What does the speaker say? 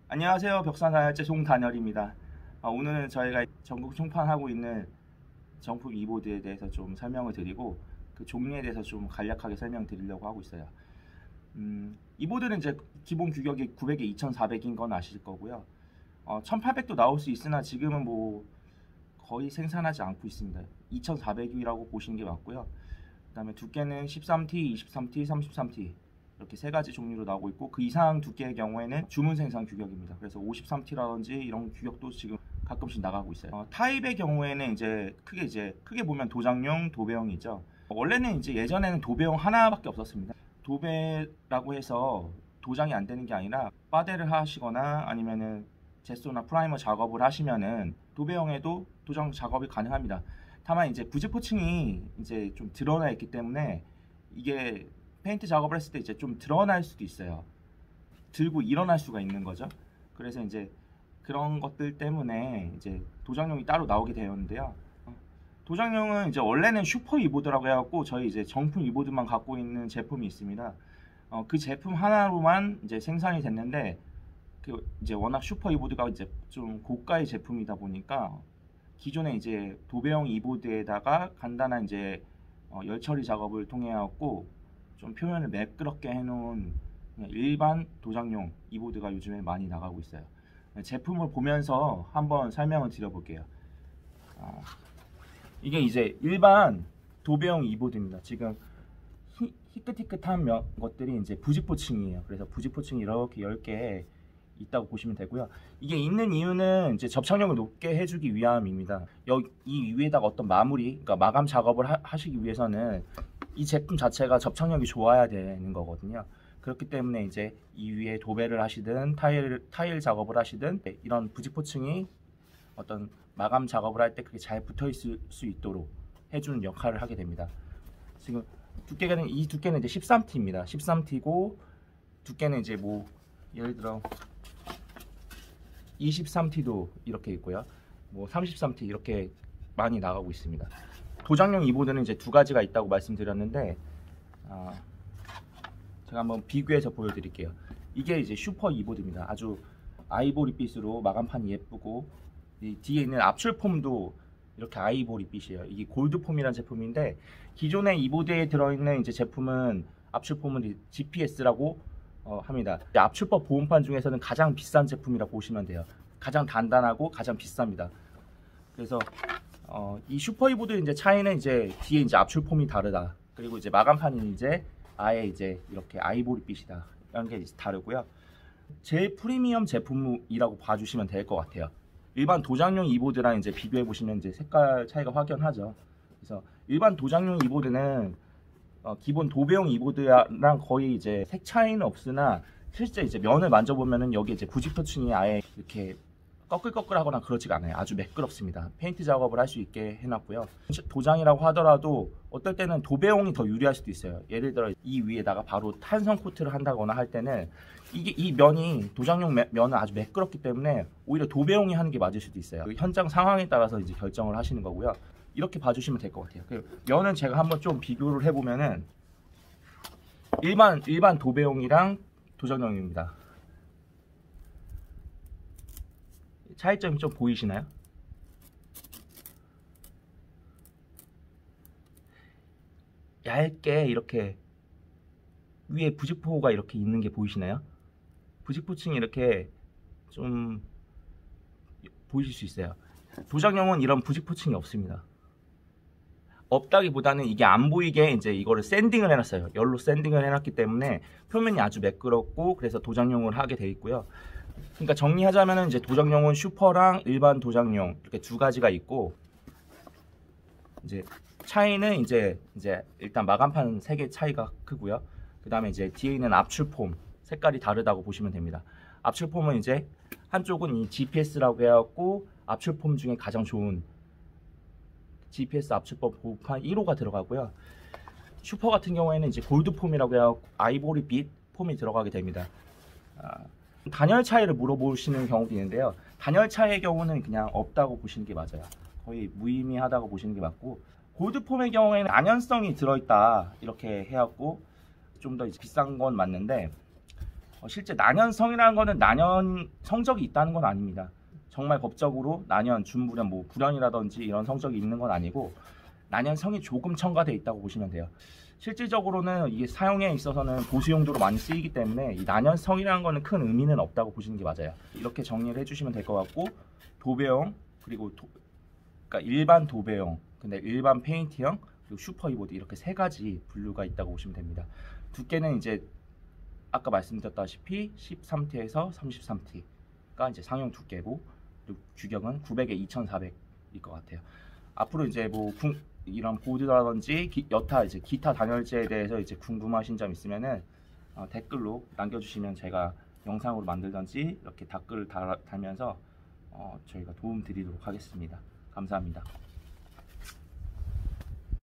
안녕하세요. 벽산다이얼제 송단열입니다. 오늘은 저희가 전국 총판하고 있는 정품 이보드에 대해서 좀 설명을 드리고 그 종류에 대해서 좀 간략하게 설명드리려고 하고 있어요. 이보드는 이제 기본 규격이 900에 2400인 건 아실 거고요. 1800도 나올 수 있으나 지금은 뭐 거의 생산하지 않고 있습니다. 2400이라고 보시는 게 맞고요. 그 다음에 두께는 13T, 23T, 33T 이렇게 세 가지 종류로 나오고 있고, 그 이상 두께의 경우에는 주문 생산 규격입니다. 그래서 53T라든지 이런 규격도 지금 가끔씩 나가고 있어요. 타입의 경우에는 크게 보면 도장용, 도배용이죠. 원래는 이제 예전에는 도배용 하나밖에 없었습니다. 도배라고 해서 도장이 안 되는 게 아니라 빠데를 하시거나 아니면은 제소나 프라이머 작업을 하시면은 도배용에도 도장 작업이 가능합니다. 다만 이제 부직포층이 이제 좀 드러나 있기 때문에 이게 페인트 작업을 했을 때 이제 좀 드러날 수도 있어요. 들고 일어날 수가 있는 거죠. 그래서 이제 그런 것들 때문에 이제 도장용이 따로 나오게 되었는데요. 도장용은 이제 원래는 슈퍼 이보드라고 해갖고 저희 이제 정품 이보드만 갖고 있는 제품이 있습니다. 그 제품 하나로만 이제 생산이 됐는데, 그 이제 워낙 슈퍼 이보드가 이제 좀 고가의 제품이다 보니까 기존에 이제 도배용 이보드에다가 간단한 이제 열 처리 작업을 통해 갖고 좀 표면을 매끄럽게 해놓은 그냥 일반 도장용 이보드가 요즘에 많이 나가고 있어요. 제품을 보면서 한번 설명을 드려볼게요. 이게 이제 일반 도배용 이보드입니다. 지금 희끗희끗한 것들이 이제 부직포층이에요. 그래서 부직포층이 이렇게 10개 있다고 보시면 되고요. 이게 있는 이유는 이제 접착력을 높게 해주기 위함입니다. 이 위에다가 어떤 마무리, 그러니까 마감 작업을 하시기 위해서는 이 제품 자체가 접착력이 좋아야 되는 거거든요. 그렇기 때문에 이제 이 위에 도배를 하시든 타일 작업을 하시든 이런 부직포층이 어떤 마감 작업을 할 때 그게 잘 붙어 있을 수 있도록 해주는 역할을 하게 됩니다. 지금 이 두께는 이제 13T입니다. 13T고 두께는 이제 뭐 예를 들어 23T도 이렇게 있고요. 뭐 33T 이렇게 많이 나가고 있습니다. 도장용 이보드는 이제 두 가지가 있다고 말씀드렸는데, 제가 한번 비교해서 보여드릴게요. 이게 이제 슈퍼 이보드입니다. 아주 아이보리빛으로 마감판이 예쁘고, 이 뒤에 있는 압출폼도 이렇게 아이보리빛이에요. 이게 골드폼이라는 제품인데, 기존의 이보드에 들어있는 이제 제품은 압출폼은 GPS라고 합니다. 압출법 보온판 중에서는 가장 비싼 제품이라 보시면 돼요. 가장 단단하고 가장 비쌉니다. 그래서 이 슈퍼 이보드 이제 차이는 이제 뒤에 이제 압출폼이 다르다. 그리고 이제 마감판이 이제 아예 이제 이렇게 아이보리빛이다. 이런 게 다르고요. 제일 프리미엄 제품이라고 봐주시면 될 것 같아요. 일반 도장용 이보드랑 이제 비교해 보시면 이제 색깔 차이가 확연하죠. 그래서 일반 도장용 이보드는 기본 도배용 이보드랑 거의 이제 색 차이는 없으나, 실제 이제 면을 만져보면은 여기 이제 부직포층이 아예 이렇게 꺼끌꺼끌하거나 그렇지가 않아요. 아주 매끄럽습니다. 페인트 작업을 할 수 있게 해놨고요. 도장이라고 하더라도 어떨 때는 도배용이 더 유리할 수도 있어요. 예를 들어 이 위에다가 바로 탄성 코트를 한다거나 할 때는 이 면이 도장용 면은 아주 매끄럽기 때문에 오히려 도배용이 하는 게 맞을 수도 있어요. 현장 상황에 따라서 이제 결정을 하시는 거고요. 이렇게 봐주시면 될 것 같아요. 면은 제가 한번 좀 비교를 해보면은 일반 도배용이랑 도장용입니다. 차이점이 좀 보이시나요? 얇게 이렇게 위에 부직포가 이렇게 있는 게 보이시나요? 부직포층이 이렇게 좀 보이실 수 있어요. 도장용은 이런 부직포층이 없습니다. 없다기보다는 이게 안 보이게 이제 이거를 샌딩을 해놨어요. 열로 샌딩을 해놨기 때문에 표면이 아주 매끄럽고, 그래서 도장용을 하게 돼 있고요. 그러니까 정리하자면은 이제 도장용은 슈퍼랑 일반 도장용 이렇게 두 가지가 있고, 이제 차이는 이제 일단 마감판 3개 차이가 크고요. 그 다음에 이제 뒤에 있는 압출폼 색깔이 다르다고 보시면 됩니다. 압출폼은 이제 한쪽은 이 GPS라고 해갖고 압출폼 중에 가장 좋은 GPS 압출법 보호판 1호가 들어가고요. 슈퍼 같은 경우에는 이제 골드폼이라고 해서 아이보리빛 폼이 들어가게 됩니다. 단열 차이를 물어보시는 경우도 있는데요. 단열 차이의 경우는 그냥 없다고 보시는 게 맞아요. 거의 무의미하다고 보시는 게 맞고, 골드폼의 경우에는 안연성이 들어있다 이렇게 해갖고 좀 더 비싼 건 맞는데, 실제 난연성이라는 거는 난연 성적이 있다는 건 아닙니다. 정말 법적으로 난연, 준불연, 뭐 불연이라든지 이런 성적이 있는 건 아니고 난연성이 조금 첨가되어 있다고 보시면 돼요. 실질적으로는 이게 사용에 있어서는 보수 용도로 많이 쓰이기 때문에 이 난연성이라는 거는 큰 의미는 없다고 보시는 게 맞아요. 이렇게 정리를 해주시면 될 것 같고, 도배용, 그리고 그러니까 일반 도배용, 근데 일반 페인트형, 그리고 슈퍼 이보드, 이렇게 세 가지 분류가 있다고 보시면 됩니다. 두께는 이제 아까 말씀드렸다시피 13T에서 33T가 이제 상용 두께고, 그리고 규격은 900에 2400일 것 같아요. 앞으로 이제 뭐 이런 보드라든지 여타 이제 기타 단열재에 대해서 이제 궁금하신 점 있으면은 댓글로 남겨주시면 제가 영상으로 만들든지 이렇게 댓글을 달면서 저희가 도움 드리도록 하겠습니다. 감사합니다.